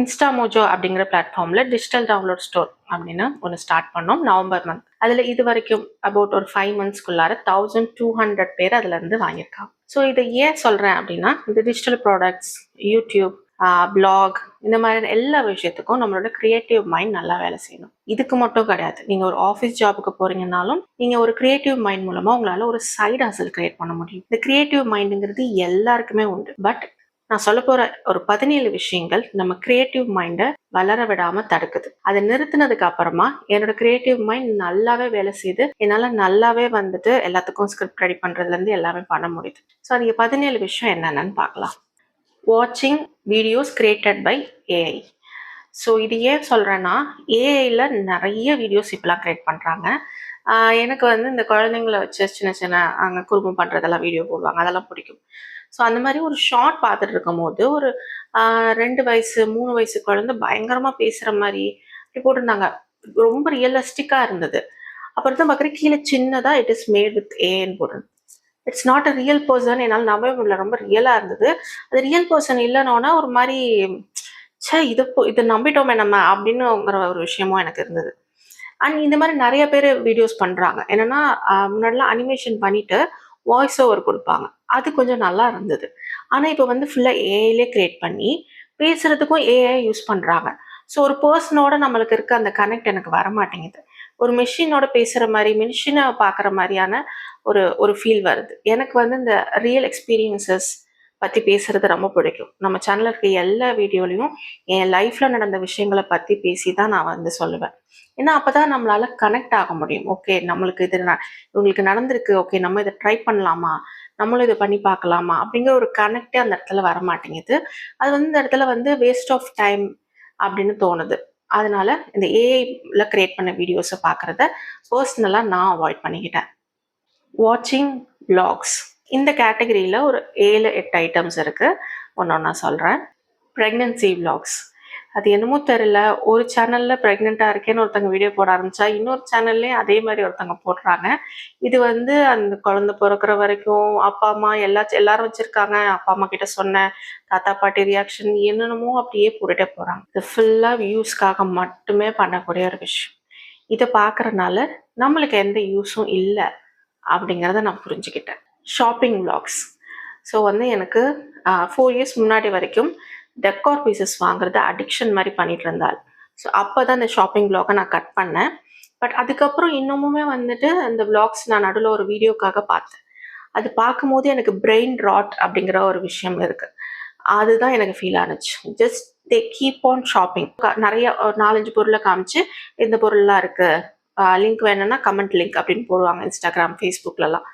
இன்ஸ்டாமோஜோ அப்படிங்கிற பிளாட்ஃபார்மில் digital download store அப்படின்னு ஒன்று ஸ்டார்ட் பண்ணோம் நவம்பர் மந்த். அதில் இது வரைக்கும் அபவுட் ஒரு 5 monthsக்குள்ளார 1200 பேர் அதுலேருந்து வாங்கியிருக்காங்க. ஸோ இதை ஏன் சொல்கிறேன் அப்படின்னா, இந்த டிஜிட்டல் ப்ராடக்ட்ஸ், யூடியூப், பிளாக், இந்த மாதிரி எல்லா விஷயத்துக்கும் நம்மளோட கிரியேட்டிவ் மைண்ட் நல்லா வேலை செய்யணும். இதுக்கு மட்டும் கிடையாது, நீங்கள் ஒரு ஆஃபீஸ் ஜாபுக்கு போகிறீங்கனாலும் நீங்கள் ஒரு கிரியேட்டிவ் மைண்ட் மூலமாக உங்களால் ஒரு சைடு ஹசல் கிரியேட் பண்ண முடியும். இந்த கிரியேட்டிவ் மைண்டுங்கிறது எல்லாருக்குமே உண்டு. பட் நான் சொல்ல போற ஒரு 17 விஷயங்கள் நம்ம கிரியேட்டிவ் மைண்டை வளர விடாம தடுக்குது. அதை நிறுத்தினதுக்கு அப்புறமா என்னோட கிரியேட்டிவ் மைண்ட் நல்லாவே வேலை செய்து என்னால நல்லாவே வந்துட்டு எல்லாத்துக்கும் ஸ்கிரிப்ட் ரெடி பண்றதுல இருந்து எல்லாமே பண்ண முடியுது. ஸோ அது 17 விஷயம் என்னென்னு பார்க்கலாம். வாட்சிங் videos created by AI. So இது ஏன் சொல்றேன்னா, ஏஐல நிறைய வீடியோஸ் இப்பெல்லாம் கிரியேட் பண்றாங்க. எனக்கு வந்து இந்த குழந்தைங்களை வச்சு சின்ன சின்ன அங்கே குறும்பு பண்ணுறதெல்லாம் வீடியோ போடுவாங்க, அதெல்லாம் பிடிக்கும். ஸோ அந்த மாதிரி ஒரு ஷார்ட் பார்த்துட்டு இருக்கும் போது ஒரு 2 வயசு 3 வயசு குழந்தை பயங்கரமாக பேசுகிற மாதிரி அப்படி போட்டிருந்தாங்க. ரொம்ப ரியலிஸ்டிக்காக இருந்தது. அப்புறம் தான் பார்க்குறேன் கீழே சின்னதாக இட் இஸ் மேட் வித் ஏன்னு போடுறது. It's not a real person. என்னால் நம்பவே முடியல, ரொம்ப ரியலாக இருந்தது. அது ரியல் பர்சன் இல்லைனோன்னா ஒரு மாதிரி இதை நம்பிட்டோமே நம்ம அப்படின்னுங்கிற ஒரு விஷயமும் எனக்கு இருந்தது. அண்ட் இந்த மாதிரி நிறைய பேர் வீடியோஸ் பண்ணுறாங்க. என்னென்னா முன்னாடிலாம் அனிமேஷன் பண்ணிவிட்டு வாய்ஸ் ஓவர் கொடுப்பாங்க, அது கொஞ்சம் நல்லா இருந்தது. ஆனால் இப்போ வந்து ஃபுல்லாக ஏஐலே கிரியேட் பண்ணி பேசுகிறதுக்கும் ஏஐ யூஸ் பண்ணுறாங்க. ஸோ ஒரு பர்சனோட நம்மளுக்கு இருக்க அந்த கனெக்ட் எனக்கு வர மாட்டேங்குது. ஒரு மெஷினோட பேசுகிற மாதிரி, மெஷினை பார்க்குற மாதிரியான ஒரு ஃபீல் வருது. எனக்கு வந்து இந்த ரியல் எக்ஸ்பீரியன்சஸ் பற்றி பேசுகிறது ரொம்ப பிடிக்கும். நம்ம சேனலில் இருக்க எல்லா வீடியோலையும் என் லைஃப்பில் நடந்த விஷயங்களை பற்றி பேசி தான் நான் வந்து சொல்லுவேன். ஏன்னா அப்போ தான் நம்மளால் கனெக்ட் ஆக முடியும். ஓகே, நம்மளுக்கு இது இவங்களுக்கு நடந்திருக்கு, ஓகே நம்ம இதை ட்ரை பண்ணலாமா, நம்மளும் இதை பண்ணி பார்க்கலாமா அப்படிங்கிற ஒரு கனெக்டே அந்த இடத்துல வர மாட்டேங்குது. அது வந்து இந்த இடத்துல வந்து வேஸ்ட் ஆஃப் டைம் அப்படின்னு தோணுது. அதனால இந்த ஏஐல கிரியேட் பண்ண வீடியோஸை பார்க்குறத பர்சனலாக நான் அவாய்ட் பண்ணிக்கிட்டேன். வாட்சிங் vlogs. இந்த கேட்டகரியில் ஒரு 7-8 ஐட்டம்ஸ் இருக்குது. ஒன்று சொல்கிறேன். Pregnancy vlogs. அது என்னமோ தெரியல, ஒரு சேனலில் ப்ரெக்னெண்ட்டாக இருக்கேன்னு ஒருத்தங்க வீடியோ போட ஆரம்பித்தா இன்னொரு சேனல்லே அதே மாதிரி ஒருத்தங்க போடுறாங்க. இது வந்து அந்த குழந்தை பிறக்கிற வரைக்கும் அப்பா அம்மா எல்லாரும் வச்சுருக்காங்க. அப்பா அம்மா கிட்ட சொன்னேன், தாத்தா பாட்டி ரியாக்ஷன் என்னென்னமோ அப்படியே போட்டுகிட்டே போகிறாங்க. இது ஃபுல்லாக வியூஸ்க்காக மட்டுமே பண்ணக்கூடிய ஒரு விஷயம். இதை பார்க்குறனால நம்மளுக்கு எந்த யூஸும் இல்லை அப்படிங்கிறத நான் புரிஞ்சுக்கிட்டேன். Shopping vlogs. ஸோ வந்து எனக்கு 4 years முன்னாடி வரைக்கும் டெக்கார் பீசஸ் வாங்குறது அடிக்ஷன் மாதிரி பண்ணிட்டு இருந்தாள். ஸோ அப்போ தான் இந்த ஷாப்பிங் vlog-ஐ நான் கட் பண்ணேன். பட் அதுக்கப்புறம் இன்னமுமே வந்துட்டு அந்த vlogs நான் நடுவில் ஒரு வீடியோக்காக பார்த்தேன். அது பார்க்கும்போது எனக்கு பிரெயின் ராட் அப்படிங்கிற ஒரு விஷயம் இருக்குது. அதுதான் எனக்கு ஃபீல் ஆனிச்சு. Just they keep on shopping. நிறைய 4-5 பொருளை காமிச்சு இந்த பொருள்லாம் இருக்குது, லிங்க் வேணும்னா கமெண்ட் லிங்க் அப்படின்னு போடுவாங்க இன்ஸ்டாகிராம், ஃபேஸ்புக்லலாம்.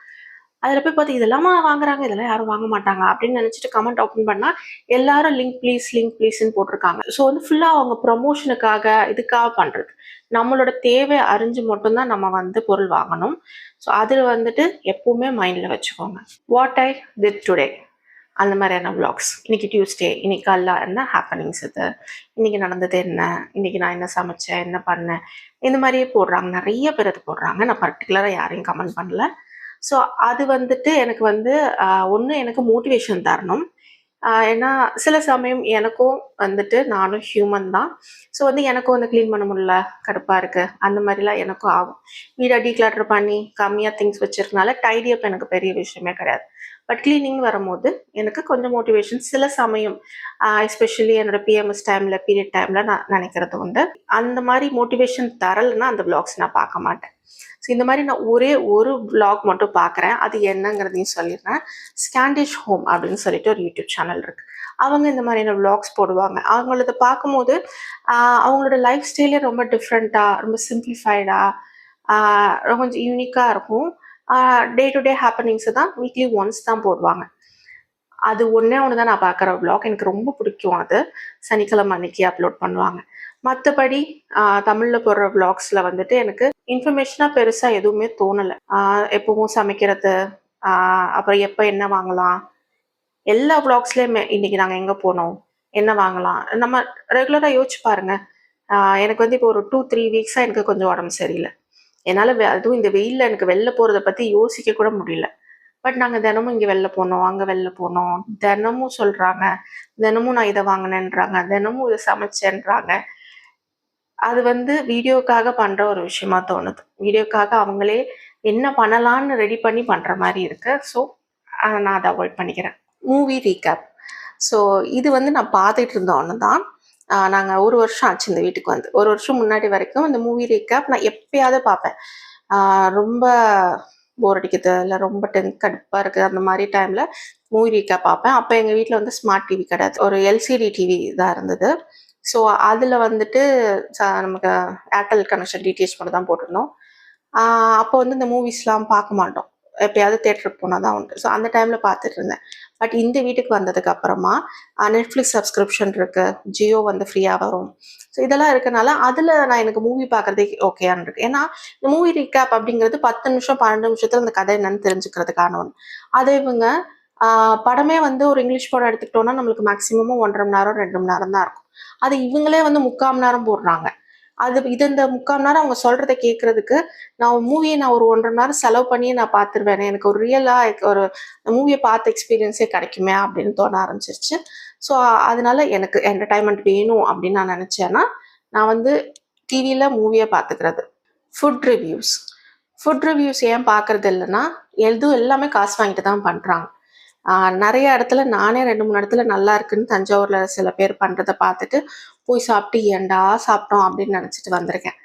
அதில் போய் பார்த்து இதெல்லாமா வாங்குறாங்க, இதெல்லாம் யாரும் வாங்க மாட்டாங்க அப்படின்னு நினச்சிட்டு கமெண்ட் ஓப்பன் பண்ணால் எல்லாரும் லிங்க் ப்ளீஸ்ன்னு போட்டிருக்காங்க. ஸோ வந்து ஃபுல்லாக அவங்க ப்ரொமோஷனுக்காக இதுக்காக பண்ணுறது. நம்மளோட தேவை அறிஞ்சு மட்டும்தான் நம்ம வந்து பொருள் வாங்கணும். ஸோ அதில் வந்துட்டு எப்பவுமே மைண்டில் வச்சுக்கோங்க. வாட் ஐ டிட் டுடே, அந்த மாதிரியான vlogs. இன்னைக்கு டியூஸ்டே, இன்னைக்கு காலைல என்ன ஹேப்பனிங்ஸ், இது இன்னைக்கு நடந்தது என்ன, இன்னைக்கு நான் என்ன சமைச்சேன், என்ன பண்ணேன், இந்த மாதிரியே போடுறாங்க. நிறைய பேர் அது போடுறாங்க. நான் பர்டிகுலராக யாரையும் கமெண்ட் பண்ணல. ஸோ அது வந்துட்டு எனக்கு வந்து ஒன்று எனக்கு மோட்டிவேஷன் தரணும். ஏன்னா சில சமயம் எனக்கும் வந்துட்டு நானும் ஹியூமன் தான். ஸோ வந்து எனக்கும் வந்து க்ளீன் பண்ண முடியல, கடுப்பாக இருக்குது, அந்த மாதிரிலாம் எனக்கும் ஆகும். வீடை டீக்ளட்டர் பண்ணி கம்மியாக திங்ஸ் வச்சுருக்கனால டைடி அப் எனக்கு பெரிய விஷயமே கிடையாது. பட் கிளீனிங் வரும்போது எனக்கு கொஞ்சம் மோட்டிவேஷன் சில சமயம், எஸ்பெஷலி என்னோட பிஎம்எஸ் டைமில், பீரியட் டைமில் நான் நினைக்கிறது உண்டு. அந்த மாதிரி மோட்டிவேஷன் தரலைன்னா அந்த vlogs நான் பார்க்க மாட்டேன். ஸோ இந்த மாதிரி நான் ஒரே ஒரு vlog மட்டும் பார்க்குறேன். அது என்னங்கிறதையும் சொல்லிடுறேன். ஸ்காண்டிஷ் ஹோம் அப்படின்னு சொல்லிட்டு ஒரு யூடியூப் சேனல் இருக்குது. அவங்க இந்த மாதிரியான vlogs போடுவாங்க. அவங்களத பார்க்கும்போது அவங்களோட லைஃப் ஸ்டைலே ரொம்ப டிஃப்ரெண்ட்டாக, ரொம்ப சிம்பிளிஃபைடாக, கொஞ்சம் யூனிக்காக இருக்கும். டே டு டே ஹேப்பனிங்ஸை தான் வீக்லி ஒன்ஸ் தான் போடுவாங்க. அது ஒன்று தான் நான் பார்க்குற vlog. எனக்கு ரொம்ப பிடிக்கும். அது சனிக்கிழமை அன்னைக்கு அப்லோட் பண்ணுவாங்க. மற்றபடி தமிழில் போடுற vlogsல வந்துட்டு எனக்கு இன்ஃபர்மேஷனாக பெருசாக எதுவுமே தோணலை. எப்பவும் சமைக்கிறது, அப்புறம் எப்போ என்ன வாங்கலாம், எல்லா vlogsலேயுமே இன்னைக்கு நாங்கள் எங்கே போனோம், என்ன வாங்கலாம், நம்ம ரெகுலராக யோசிச்சு பாருங்க. எனக்கு வந்து இப்போ ஒரு 2-3 வீக்ஸாக எனக்கு கொஞ்சம் உடம்பு சரியில்லை. என்னால் அதுவும் இந்த வெயிலில் எனக்கு வெளில போகிறத பற்றி யோசிக்க கூட முடியல. பட் நாங்கள் தினமும் இங்கே வெளில போனோம், அங்கே வெளில போனோம், தினமும் சொல்கிறாங்க, தினமும் நான் இதை வாங்கினேன்றாங்க, தினமும் இதை சமைச்சேன்றாங்க. அது வந்து வீடியோக்காக பண்ணுற ஒரு விஷயமா தோணுது. வீடியோக்காக அவங்களே என்ன பண்ணலான்னு ரெடி பண்ணி பண்ணுற மாதிரி இருக்கு. ஸோ நான் அதை அவாய்ட் பண்ணிக்கிறேன். Movie recap. ஸோ இது வந்து நான் பார்த்துட்டு இருந்த ஒன்று தான். நாங்கள் 1 வருஷம் ஆச்சு இந்த வீட்டுக்கு வந்து. 1 வருஷம் முன்னாடி வரைக்கும் இந்த மூவி ரீகேப் நான் எப்பயாவது பார்ப்பேன். ரொம்ப போர் அடிக்குது, இல்லை ரொம்ப கடுப்பாக இருக்குது, அந்த மாதிரி டைமில் மூவி ரீகேப் பார்ப்பேன். அப்போ எங்கள் வீட்டில் வந்து ஸ்மார்ட் டிவி கிடையாது, ஒரு எல்சிடி டிவி தான் இருந்தது. ஸோ அதில் வந்துட்டு நமக்கு ஏர்டெல் கனெக்ஷன் டிடிஹெச் மட்டும் தான் போட்டிருந்தோம். அப்போ வந்து இந்த மூவிஸ்லாம் பார்க்க மாட்டோம், எப்பயாவது தேட்டருக்கு போனால் தான் உண்டு. ஸோ அந்த டைமில் பார்த்துட்டு இருந்தேன். பட் இந்த வீட்டுக்கு வந்ததுக்கு அப்புறமா நெட்ஃப்ளிக்ஸ் சப்ஸ்கிரிப்ஷன் இருக்குது, ஜியோ வந்து ஃப்ரீயாக வரும். ஸோ இதெல்லாம் இருக்கனால அதில் நான் எனக்கு மூவி பார்க்குறதே ஓகேன்னு இருக்கு. ஏன்னா இந்த மூவி ரீகேப் அப்படிங்கிறது 10 நிமிஷம் 12 நிமிஷத்தில் அந்த கதை என்னன்னு தெரிஞ்சுக்கிறதுக்கான ஒன்று. அதை இவங்க படமே வந்து ஒரு இங்கிலீஷ் படம் எடுத்துக்கிட்டோம்னா நம்மளுக்கு மேக்ஸிமமும் 1.5 மணி நேரம் 2 மணி நேரம் தான் இருக்கும். அது இவங்களே வந்து 3/4 மணி நேரம் போடுறாங்க. இது இந்த 3/4 மணி நேரம் அவங்க சொல்றதை கேட்கறதுக்கு நான் மூவியை நான் ஒரு 1.5 மணி நேரம் செலவு பண்ணி நான் பார்த்துருவேன், எனக்கு ஒரு ஒரு மூவியை பார்த்த எக்ஸ்பீரியன்ஸே கிடைக்குமே அப்படின்னு தோண ஆரம்பிச்சிருச்சு. ஸோ அதனால எனக்கு என்டர்டைன்மெண்ட் வேணும் அப்படின்னு நான் நினச்சேன்னா நான் வந்து டிவியில் மூவியை பார்த்துக்கிறது. ஃபுட் ரிவ்யூஸ் ஏன் பார்க்கறது இல்லைன்னா எல்லாமே காசு வாங்கிட்டு தான் பண்ணுறாங்க. நிறைய இடத்துல நானே 2-3 இடத்துல நல்லா இருக்குன்னு தஞ்சாவூரில் சில பேர் பண்ணுறதை பார்த்துட்டு போய் சாப்பிட்டு ஏண்டா சாப்பிட்டோம் அப்படின்னு நினச்சிட்டு வந்திருக்கேன்.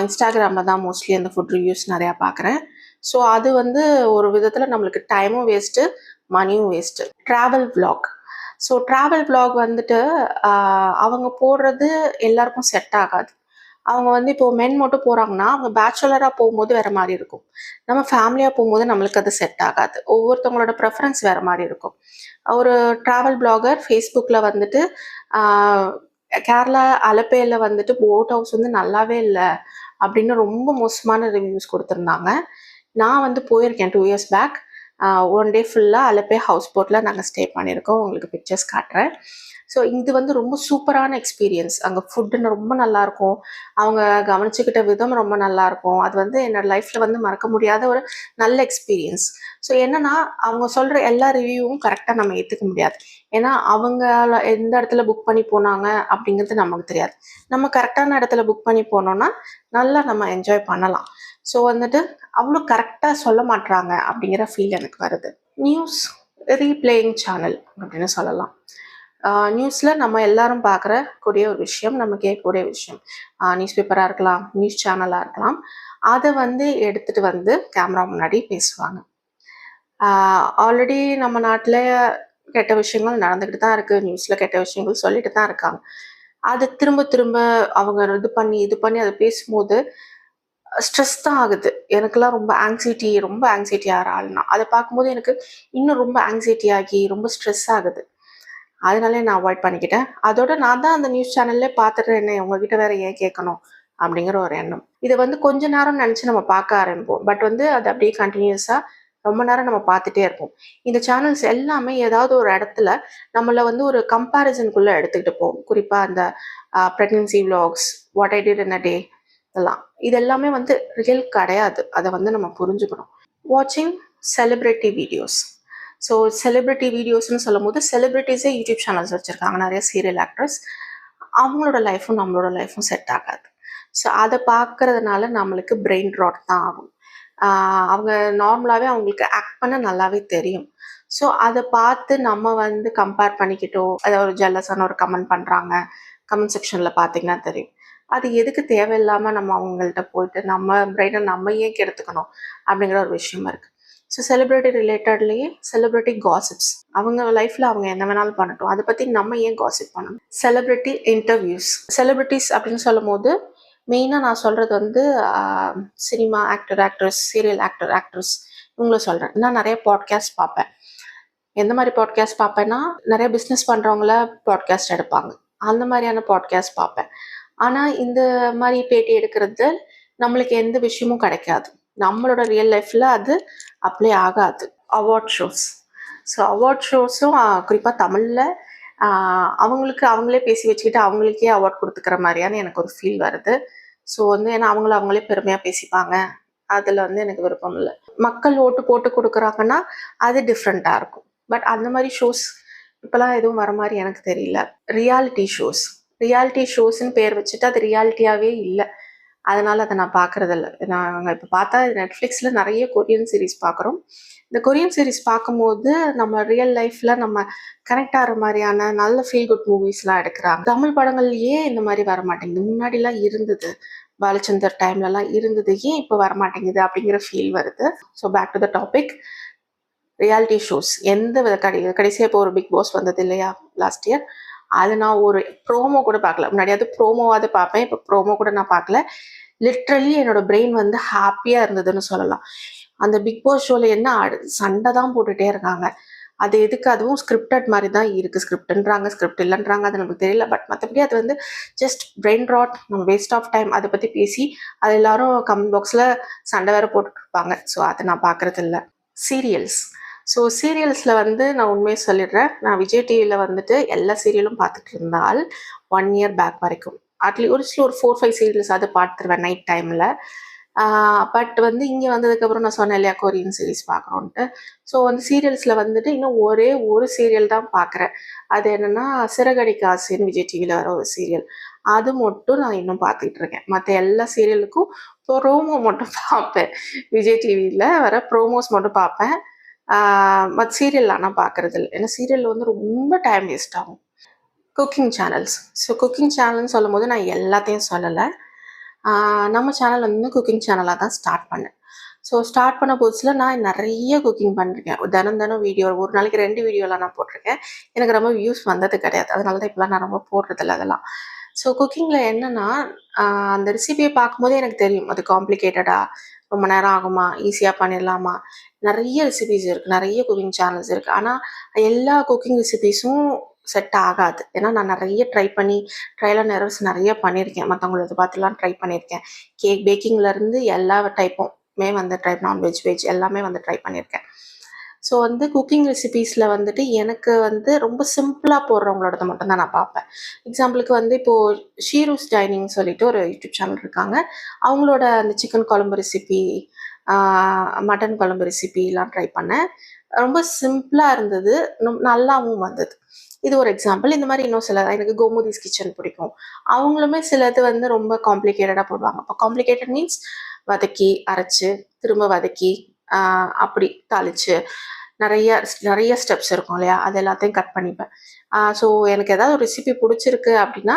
இன்ஸ்டாகிராமில் தான் மோஸ்ட்லி அந்த ஃபுட் ரிவ்யூஸ் நிறையா பார்க்குறேன். ஸோ அது வந்து ஒரு விதத்தில் நம்மளுக்கு டைமும் வேஸ்ட்டு, மணியும் வேஸ்ட்டு. ட்ராவல் விளாக் வந்துட்டு அவங்க போடுறது எல்லாருக்கும் செட் ஆகாது. அவங்க வந்து இப்போ மென் மட்டும் போகிறாங்கன்னா அவங்க பேச்சுலராக போகும்போது வேறு மாதிரி இருக்கும், நம்ம ஃபேமிலியாக போகும்போது நம்மளுக்கு அது செட் ஆகாது. ஒவ்வொருத்தவங்களோட ப்ரெஃபரன்ஸ் வேறு மாதிரி இருக்கும். ஒரு ட்ராவல் பிளாகர் ஃபேஸ்புக்கில் வந்துட்டு கேரளா அலப்பையில் வந்துட்டு போட் ஹவுஸ் வந்து நல்லாவே இல்லை அப்படின்னு ரொம்ப மோசமான ரிவ்யூஸ் கொடுத்துருந்தாங்க. நான் வந்து போயிருக்கேன் 2 இயர்ஸ் பேக். 1 டே ஃபுல்லாக அலப்பை ஹவுஸ் போட்டில் நாங்கள் ஸ்டே பண்ணியிருக்கோம், உங்களுக்கு பிக்சர்ஸ் காட்டுறேன். ஸோ இது வந்து ரொம்ப சூப்பரான எக்ஸ்பீரியன்ஸ். அங்கே ஃபுட்டுன்னு ரொம்ப நல்லாயிருக்கும், அவங்க கவனிச்சுக்கிட்ட விதம் ரொம்ப நல்லாயிருக்கும். அது வந்து என்னோடய லைஃப்பில் வந்து மறக்க முடியாத ஒரு நல்ல எக்ஸ்பீரியன்ஸ். ஸோ என்னென்னா அவங்க சொல்கிற எல்லா ரிவ்யூவும் கரெக்டாக நம்ம ஏற்றுக்க முடியாது. ஏன்னா அவங்க எந்த இடத்துல புக் பண்ணி போனாங்க அப்படிங்கிறது நமக்கு தெரியாது. நம்ம கரெக்டான இடத்துல புக் பண்ணி போனோன்னா நல்லா நம்ம என்ஜாய் பண்ணலாம். ஸோ வந்துட்டு அவ்வளோ கரெக்டாக சொல்ல மாட்டுறாங்க அப்படிங்கிற ஃபீல் எனக்கு வருது. நியூஸ் ரீப்ளேயிங் சேனல் அப்படின்னு சொல்லலாம். நியூஸில் நம்ம எல்லாரும் பார்க்கக்கூடிய ஒரு விஷயம், நம்ம கேட்கக்கூடிய விஷயம், நியூஸ் பேப்பராக இருக்கலாம், நியூஸ் சேனலாக இருக்கலாம், அதை வந்து எடுத்துகிட்டு வந்து கேமரா முன்னாடி பேசுவாங்க. ஆல்ரெடி நம்ம நாட்டில் கெட்ட விஷயங்கள் நடந்துக்கிட்டு தான் இருக்குது, நியூஸில் கெட்ட விஷயங்கள் சொல்லிட்டு தான் இருக்காங்க. அதை திரும்ப திரும்ப அவங்க இது பண்ணி அதை பேசும்போது ஸ்ட்ரெஸ் தான் ஆகுது. எனக்கெல்லாம் ரொம்ப ஆங்ஸைட்டி ஆகிற ஆள்னா அதை பார்க்கும்போது எனக்கு இன்னும் ரொம்ப ஆங்ஸைட்டி ஆகி ரொம்ப ஸ்ட்ரெஸ் ஆகுது. அதனாலே நான் அவாய்ட் பண்ணிக்கிட்டேன். அதோட நான் தான் அந்த நியூஸ் சேனல்லே பார்த்துட்றேனே, உங்ககிட்ட வேற ஏன் கேட்கணும் அப்படிங்கிற ஒரு எண்ணம். இதை வந்து கொஞ்ச நேரம் நினச்சி நம்ம பார்க்க ஆரம்பிப்போம். பட் வந்து அது அப்படியே கண்டினியூஸாக ரொம்ப நேரம் நம்ம பார்த்துட்டே இருப்போம். இந்த சேனல்ஸ் எல்லாமே ஏதாவது ஒரு இடத்துல நம்மளை வந்து ஒரு கம்பேரிசனுக்குள்ளே எடுத்துக்கிட்டு போகும். குறிப்பாக அந்த pregnancy vlogs, what I did in a day, இது எல்லாமே வந்து ரியல் கிடையாது. அதை வந்து நம்ம புரிஞ்சுக்கணும். வாட்சிங் செலிப்ரிட்டி வீடியோஸ். ஸோ செலிப்ரிட்டி வீடியோஸ்ன்னு சொல்லும் போது செலிப்ரிட்டிஸே யூடியூப் சேனல்ஸ் வச்சுருக்காங்க, நிறைய சீரியல் ஆக்ட்ரஸ். அவங்களோட லைஃப்பும் நம்மளோட லைஃப்பும் செட் ஆகாது. ஸோ அதை பார்க்கறதுனால நம்மளுக்கு பிரெயின் ராட் தான் ஆகும். அவங்க நார்மலாகவே அவங்களுக்கு ஆக்ட் பண்ண நல்லாவே தெரியும். ஸோ அதை பார்த்து நம்ம வந்து கம்பேர் பண்ணிக்கிட்டோ, அதை ஒரு ஜெல்லஸான ஒரு கமெண்ட் பண்ணுறாங்க, கமெண்ட் செக்ஷனில் பார்த்தீங்கன்னா தெரியும். அது எதுக்கு தேவையில்லாமல் நம்ம அவங்கள்ட்ட போயிட்டு நம்ம பிரெயினை நம்ம ஏன் கெடுத்துக்கணும் அப்படிங்கிற ஒரு விஷயமா இருக்குது. ஸோ செலிப்ரிட்டி ரிலேட்டட்லேயே செலிப்ரிட்டி காசிப்ஸ், அவங்க லைஃப்பில் அவங்க என்ன வேணாலும் பண்ணட்டும், அதை பற்றி நம்ம ஏன் காசிப் பண்ணணும். Celebrity interviews. செலிப்ரிட்டிஸ் அப்படின்னு சொல்லும் போது மெயினாக நான் சொல்கிறது வந்து சினிமா ஆக்ட்ரஸ், சீரியல் ஆக்ட்ரஸ் இவங்கள சொல்கிறேன். நான் நிறைய பாட்காஸ்ட் பார்ப்பேன். எந்த மாதிரி பாட்காஸ்ட் பார்ப்பேன்னா, நிறைய பிஸ்னஸ் பண்ணுறவங்கள பாட்காஸ்ட் எடுப்பாங்க, அந்த மாதிரியான பாட்காஸ்ட் பார்ப்பேன். ஆனால் இந்த மாதிரி பேட்டி எடுக்கிறது நம்மளுக்கு எந்த விஷயமும் கிடைக்காது, நம்மளோட ரியல் லைஃப்பில் அது அப்ளை ஆகாது. அவார்ட் ஷோஸும் குறிப்பாக தமிழில் அவங்களுக்கு அவங்களே பேசி வச்சுக்கிட்டு அவங்களுக்கே அவார்ட் கொடுத்துக்கிற மாதிரியான எனக்கு ஒரு ஃபீல் வருது. ஸோ வந்து ஏன்னா அவங்களே பெருமையாக பேசிப்பாங்க, அதில் வந்து எனக்கு விருப்பம் இல்லை. மக்கள் ஓட்டு போட்டு கொடுக்குறாங்கன்னா அது டிஃப்ரெண்ட்டாக இருக்கும். பட் அந்த மாதிரி ஷோஸ் இப்போலாம் எதுவும் வர மாதிரி எனக்கு தெரியல. ரியாலிட்டி ஷோஸ்ன்னு பேர் வச்சுட்டு அது ரியாலிட்டியாகவே இல்லை. அதனால் அதை நான் பார்க்குறதில்ல. நாங்கள் இப்போ பார்த்தா நெட்ஃப்ளிக்ஸில் நிறைய கொரியன் சீரீஸ் பார்க்குறோம். இந்த கொரியன் சீரீஸ் பார்க்கும்போது நம்ம ரியல் லைஃப்பில் நம்ம கனெக்ட் ஆகிற மாதிரியான நல்ல ஃபீல் குட் மூவிஸ்லாம் எடுக்கிறாங்க. தமிழ் படங்கள் ஏன் இந்த மாதிரி வர மாட்டேங்குது? முன்னாடிலாம் இருந்தது, பாலச்சந்தர் டைம்லலாம் இருந்தது, ஏன் இப்போ வரமாட்டேங்குது அப்படிங்கிற ஃபீல் வருது. So back to the topic, reality shows எந்த வித கடைசியாக இப்போ ஒரு பிக் பாஸ் வந்தது இல்லையா லாஸ்ட் இயர், அது நான் ஒரு ப்ரோமோ கூட பார்க்கல. முன்னாடியாவது ப்ரோமோவாவது பார்ப்பேன், இப்போ ப்ரோமோ கூட நான் பார்க்கல. லிட்ரலி என்னோட பிரெயின் வந்து ஹாப்பியாக இருந்ததுன்னு சொல்லலாம். அந்த பிக் பாஸ் ஷோவில் என்ன சண்டை தான் போட்டுகிட்டே இருக்காங்க. அது எதுக்கு? அதுவும் ஸ்கிரிப்டட் மாதிரி தான் இருக்குது. ஸ்கிரிப்ட்ன்றாங்க, ஸ்கிரிப்ட் இல்லைன்றாங்க, அது நமக்கு தெரியல. பட் மற்றபடி அது வந்து ஜஸ்ட் பிரெயின் ராட், நம்ம வேஸ்ட் ஆஃப் டைம். அதை பற்றி பேசி அது எல்லாரும் கமெண்ட் பாக்ஸில் சண்டை வேறு போட்டுட்ருப்பாங்க. ஸோ அதை நான் பார்க்குறது இல்லை. சீரியல்ஸில் வந்து நான் உண்மையை சொல்லிடுறேன். நான் விஜய் டிவியில் வந்துட்டு எல்லா சீரியலும் பார்த்துட்டு இருந்தால் 1 year பேக் வரைக்கும் அட்லீஸ்ட் ஒரு 4-5 சீரியல்ஸ் அது பார்த்துருவேன் நைட் டைமில். பட் வந்து இங்கே வந்ததுக்கப்புறம் நான் சொன்னேன் இல்லையா கொரியன் சீரீஸ் பார்க்குறோன்ட்டு. ஸோ வந்து சீரியல்ஸில் வந்துட்டு இன்னும் ஒரே ஒரு சீரியல் தான் பார்க்குறேன். அது என்னென்னா சிறகடிக்க ஆசைன்னு விஜய் டிவியில் வர ஒரு சீரியல். அது மட்டும் நான் இன்னும் பார்த்துக்கிட்டு இருக்கேன். மற்ற எல்லா சீரியலுக்கும் ப்ரோமோ மட்டும் பார்ப்பேன். விஜய் டிவியில் வர ப்ரோமோஸ் மட்டும் பார்ப்பேன். மற்ற சீரியல் ஆனால் பார்க்குறது இல்லை. ஏன்னா சீரியலில் வந்து ரொம்ப டைம் வேஸ்ட் ஆகும். குக்கிங் சேனல்னு சொல்லும் போது நான் எல்லாத்தையும் சொல்லலை. நம்ம சேனல் வந்து குக்கிங் சேனலாக தான் ஸ்டார்ட் பண்ணேன். ஸோ ஸ்டார்ட் பண்ண புதுசில் நான் நிறைய குக்கிங் பண்ணியிருக்கேன். தினம் வீடியோ, ஒரு நாளைக்கு 2 வீடியோலாம் நான் போட்டிருக்கேன். எனக்கு ரொம்ப வியூஸ் வந்தது கிடையாது. அதனால தான் இப்போலாம் நான் ரொம்ப போடுறதில்ல அதெல்லாம். ஸோ குக்கிங்கில் என்னென்னா, அந்த ரெசிபியை பார்க்கும்போதே எனக்கு தெரியும் அது காம்ப்ளிகேட்டடாக, ரொம்ப நேரம் ஆகுமா, ஈஸியாக பண்ணிடலாமா. நிறைய ரெசிபிஸ் இருக்குது, நிறைய குக்கிங் சேனல்ஸ் இருக்குது. ஆனால் எல்லா குக்கிங் ரெசிபிஸும் செட் ஆகாது. ஏன்னா நான் நிறைய ட்ரையல் அண்ட் எரர்ஸ் நிறைய பண்ணியிருக்கேன். மற்றவங்களது பார்த்துலாம் ட்ரை பண்ணியிருக்கேன். பேக்கிங்லேருந்து எல்லா டைப்புமே வந்து நான்வெஜ், வெஜ் எல்லாமே வந்து ட்ரை பண்ணியிருக்கேன். ஸோ வந்து குக்கிங் ரெசிபீஸில் வந்துட்டு எனக்கு வந்து ரொம்ப சிம்பிளாக போடுறவங்களோடது மட்டும்தான் நான் பார்ப்பேன். எக்ஸாம்பிளுக்கு வந்து இப்போது ஷீரூஸ் டைனிங் சொல்லிட்டு ஒரு யூடியூப் சேனல் இருக்காங்க. அவங்களோட அந்த சிக்கன் குழம்பு ரெசிபி, மட்டன் குழம்பு ரெசிபிலாம் ட்ரை பண்ணேன். ரொம்ப சிம்பிளாக இருந்தது, நல்லாவும் வந்தது. இது ஒரு எக்ஸாம்பிள். இந்த மாதிரி இன்னும் சில, எனக்கு கோமுதிஸ் கிச்சன் பிடிக்கும். அவங்களுமே சிலது வந்து ரொம்ப காம்ப்ளிகேட்டடாக போடுவாங்க. இப்போ காம்ப்ளிகேட்டட் மீன்ஸ் வதக்கி அரைச்சி திரும்ப வதக்கி அப்படி தாளித்து நிறைய ஸ்டெப்ஸ் இருக்கும் இல்லையா, அது எல்லாத்தையும் கட் பண்ணிப்பேன். ஸோ எனக்கு ஏதாவது ஒரு ரெசிபி பிடிச்சிருக்கு அப்படின்னா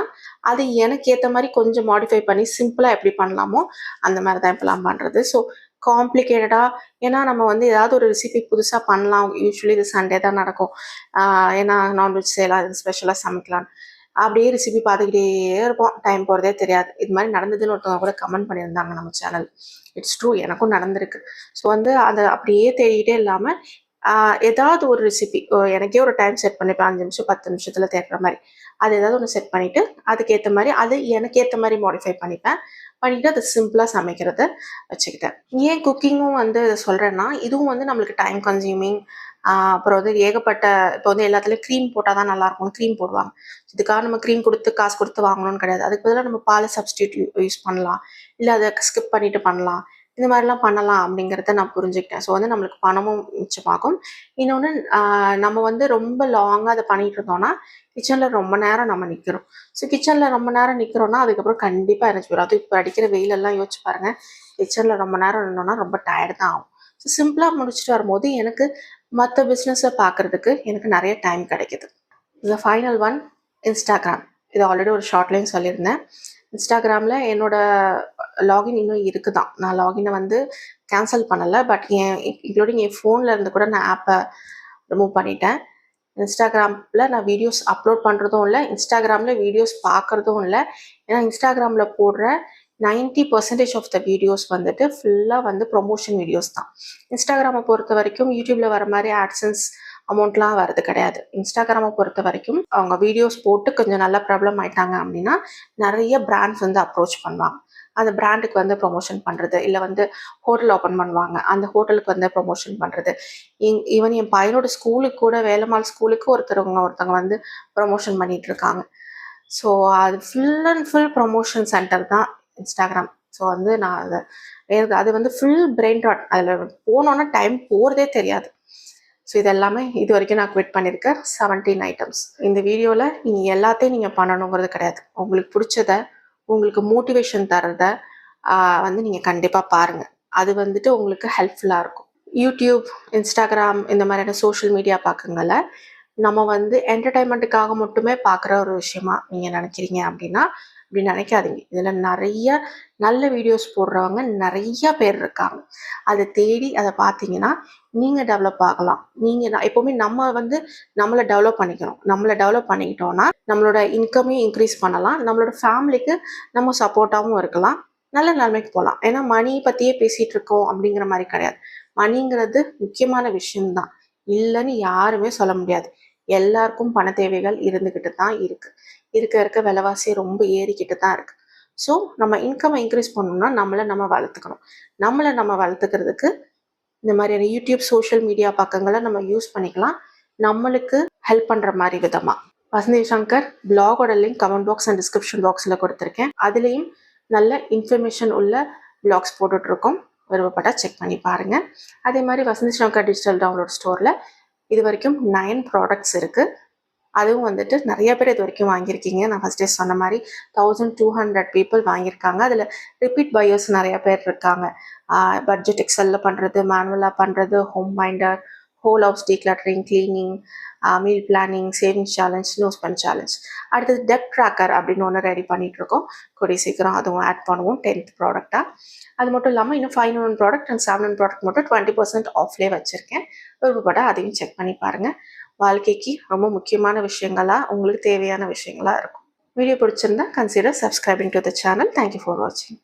அது எனக்கு ஏற்ற மாதிரி கொஞ்சம் மாடிஃபை பண்ணி சிம்பிளாக எப்படி பண்ணலாமோ அந்த மாதிரி தான் இப்போலாம் பண்ணுறது. ஸோ காம்ப்ளிகேட்டடாக, ஏன்னா நம்ம வந்து ஏதாவது ஒரு ரெசிபி புதுசாக பண்ணலாம். யூஸ்வலி இது சண்டே தான் நடக்கும். ஏன்னா நான்வெஜ் செய்யலாம், இது ஸ்பெஷலாக சமைக்கலாம். அப்படியே ரெசிபி பார்த்துக்கிட்டே இருப்போம், டைம் போகிறதே தெரியாது. இது மாதிரி நடந்ததுன்னு ஒருத்தவங்க கூட கமெண்ட் பண்ணியிருந்தாங்க நம்ம சேனல். இட்ஸ் ட்ரூ, எனக்கும் நடந்திருக்கு. ஸோ வந்து அதை அப்படியே தேடிக்கிட்டே இல்லாமல் ஏதாவது ஒரு ரெசிபி எனக்கே ஒரு டைம் செட் பண்ணிப்பேன். 5 நிமிஷம் 10 நிமிஷத்தில் தேடுற மாதிரி அது ஏதாவது ஒன்று செட் பண்ணிவிட்டு அதுக்கேற்ற மாதிரி அது எனக்கு ஏற்ற மாதிரி மாடிஃபை பண்ணிவிட்டு அதை சிம்பிளாக சமைக்கிறத வச்சுக்கிட்டேன். ஏன் குக்கிங்கும் வந்து சொல்கிறேன்னா, இதுவும் வந்து நம்மளுக்கு டைம் கன்சியூமிங். அப்புறம் வந்து ஏகப்பட்ட, இப்போ வந்து எல்லாத்துலேயும் க்ரீம் போட்டால் தான் நல்லாயிருக்கும், க்ரீம் போடுவாங்க. இதுக்காக நம்ம க்ரீம் கொடுத்து காசு கொடுத்து வாங்கணும்னு கிடையாது. அதுக்கு பதிலாக நம்ம பாலை சப்ஸ்டியூட் யூஸ் பண்ணலாம், இல்லை அதை ஸ்கிப் பண்ணிவிட்டு பண்ணலாம். இந்த மாதிரிலாம் பண்ணலாம் அப்படிங்கிறத நான் புரிஞ்சுக்கிட்டேன். ஸோ வந்து நம்மளுக்கு பணமும் மிச்சமாகும். இன்னொன்று, நம்ம வந்து ரொம்ப லாங்காக அதை பண்ணிகிட்டு இருந்தோம்னா கிச்சனில் ரொம்ப நேரம் நம்ம நிற்கிறோம். ஸோ கிச்சனில் ரொம்ப நேரம் நிற்கிறோன்னா அதுக்கப்புறம் கண்டிப்பாக எனர்ஜி வரும். அது இப்போ அடிக்கிற வெயிலெல்லாம் யோசிச்சு பாருங்கள். கிச்சனில் ரொம்ப நேரம் நின்னோன்னா ரொம்ப டயர்டு தான் ஆகும். ஸோ சிம்பிளாக முடிச்சுட்டு வரும்போது எனக்கு மற்ற பிஸ்னஸை பார்க்குறதுக்கு எனக்கு நிறைய டைம் கிடைக்கிது. இந்த ஃபைனல் ஒன், இன்ஸ்டாகிராம். இது ஆல்ரெடி ஒரு ஷார்ட்லையும் சொல்லியிருந்தேன். இன்ஸ்டாகிராமில் என்னோடய லாகின் இன்னும் இருக்குது தான். நான் லாகினை வந்து கேன்சல் பண்ணலை. பட் இன்க்ளூடிங் என் ஃபோனில் இருந்து கூட நான் ஆப்பை ரிமூவ் பண்ணிட்டேன். இன்ஸ்டாகிராமில் நான் வீடியோஸ் அப்லோட் பண்ணுறதும் இல்லை, இன்ஸ்டாகிராமில் வீடியோஸ் பார்க்குறதும் இல்லை. ஏன்னா இன்ஸ்டாகிராமில் போடுற 90% ஆஃப் த வீடியோஸ் வந்துட்டு ஃபுல்லாக வந்து ப்ரொமோஷன் வீடியோஸ் தான். இன்ஸ்டாகிராமை பொறுத்த வரைக்கும் யூடியூப்பில் வர மாதிரி ஆட்சன்ஸ் அமௌண்ட்லாம் வரது கிடையாது. இன்ஸ்டாகிராமை பொறுத்த வரைக்கும் அவங்க வீடியோஸ் போட்டு கொஞ்சம் நல்லா ப்ராப்ளம் ஆயிட்டாங்க அப்படின்னா நிறைய பிராண்ட்ஸ் வந்து அப்ரோச் பண்ணுவாங்க. அந்த பிராண்டுக்கு வந்து ப்ரொமோஷன் பண்ணுறது, இல்லை வந்து ஹோட்டல் ஓப்பன் பண்ணுவாங்க, அந்த ஹோட்டலுக்கு வந்து ப்ரொமோஷன் பண்ணுறது. ஈவன் என் பையனோட ஸ்கூலுக்கு கூட, வேலம்மாள் ஸ்கூலுக்கு ஒருத்தவங்க வந்து ப்ரொமோஷன் பண்ணிகிட்டு இருக்காங்க. ஸோ அது full and full promotion centre தான் இன்ஸ்டாகிராம். ஸோ வந்து நான் எனக்கு அது வந்து ஃபுல் பிரெயின் ராட். அதில் போனோன்னா டைம் போகிறதே தெரியாது. ஸோ இதெல்லாமே இது வரைக்கும் நான் குவிட் பண்ணியிருக்கேன் 17 ஐட்டம்ஸ். இந்த வீடியோவில் நீங்கள் எல்லாத்தையும் நீங்கள் பண்ணணுங்கிறது கிடையாது. உங்களுக்கு பிடிச்சத, உங்களுக்கு மோட்டிவேஷன் தரத வந்து நீங்கள் கண்டிப்பாக பாருங்கள். அது வந்துட்டு உங்களுக்கு ஹெல்ப்ஃபுல்லாக இருக்கும். யூடியூப், இன்ஸ்டாகிராம் இந்த மாதிரியான சோஷியல் மீடியா பக்கங்களை நம்ம வந்து என்டர்டைன்மெண்ட்டுக்காக மட்டுமே பார்க்குற ஒரு விஷயமா நீங்கள் நினைக்கிறீங்க அப்படின்னா அப்படி நினைக்காதீங்க. இதில் நிறைய நல்ல வீடியோஸ் போடுறவங்க நிறைய பேர் இருக்காங்க. அதை தேடி அதை பார்த்தீங்கன்னா நீங்கள் டெவலப் ஆகலாம். நீங்கள் எப்போவுமே நம்ம வந்து நம்மளை டெவலப் பண்ணிக்கணும். நம்மளை டெவலப் பண்ணிக்கிட்டோன்னா நம்மளோட இன்கமையும் இன்க்ரீஸ் பண்ணலாம். நம்மளோட ஃபேமிலிக்கு நம்ம சப்போர்ட்டாகவும் இருக்கலாம். நல்ல நிலைமைக்கு போகலாம். ஏன்னா மணி பற்றியே பேசிகிட்டு இருக்கோம் அப்படிங்கிற மாதிரி கிடையாது. மணிங்கிறது முக்கியமான விஷயம்தான், இல்லைன்னு யாருமே சொல்ல முடியாது. எல்லாருக்கும் பண தேவைகள் இருந்துக்கிட்டு தான் இருக்குது. இருக்க விலைவாசி ரொம்ப ஏறிக்கிட்டு தான் இருக்குது. ஸோ நம்ம இன்கம்மை இன்க்ரீஸ் பண்ணணும்னா நம்மளை நம்ம வளர்த்துக்கணும். நம்மளை நம்ம வளர்த்துக்கிறதுக்கு இந்த மாதிரியான யூடியூப், சோஷியல் மீடியா பக்கங்களை நம்ம யூஸ் பண்ணிக்கலாம், நம்மளுக்கு ஹெல்ப் பண்ணுற மாதிரி விதமாக. வசந்தி சங்கர் பிளாகோட link comment box and description பாக்ஸில் கொடுத்துருக்கேன். அதுலேயும் நல்ல இன்ஃபர்மேஷன் உள்ள பிளாக்ஸ் போட்டுட்ருக்கோம். விருப்பப்பட்டால் செக் பண்ணி பாருங்கள். அதே மாதிரி வசந்தி சங்கர் டிஜிட்டல் டவுன்லோட் ஸ்டோரில் இது வரைக்கும் 9 ப்ராடக்ட்ஸ் இருக்குது. அதுவும் வந்துட்டு நிறைய பேர் இது வரைக்கும் வாங்கியிருக்கீங்க. நான் ஃபஸ்ட்டே சொன்ன மாதிரி 1200 பீப்புள் வாங்கியிருக்காங்க. அதில் ரிப்பீட் பையர்ஸ் நிறைய பேர் இருக்காங்க. பட்ஜெட் எக்ஸலில் பண்ணுறது, மேனுவலாக பண்ணுறது, home minder, whole house decluttering, cleaning, meal planning, savings challenge, no spend challenge. அடுத்தது டெப்ட் ட்ராக்கர் அப்படின்னு ஒன்று ரெடி பண்ணிகிட்ருக்கோம். கூடிய சீக்கிரம் அதுவும் ஆட் பண்ணுவோம் 10th ப்ராடக்டாக. அது மட்டும் இல்லாமல் இன்னும் 500 ப்ராடக்ட் அண்ட் 700 ப்ராடக்ட் மட்டும் 20% ஆஃப்லேயே வச்சுருக்கேன். விருப்பப்பட்டால் அதையும் செக் பண்ணி பாருங்கள். வாழ்க்கைக்கு ரொம்ப முக்கியமான விஷயங்களாக, உங்களுக்கு தேவையான விஷயங்களாக இருக்கும். வீடியோ பிடிச்சிருந்தா consider subscribing to the channel. Thank you for வாட்சிங்.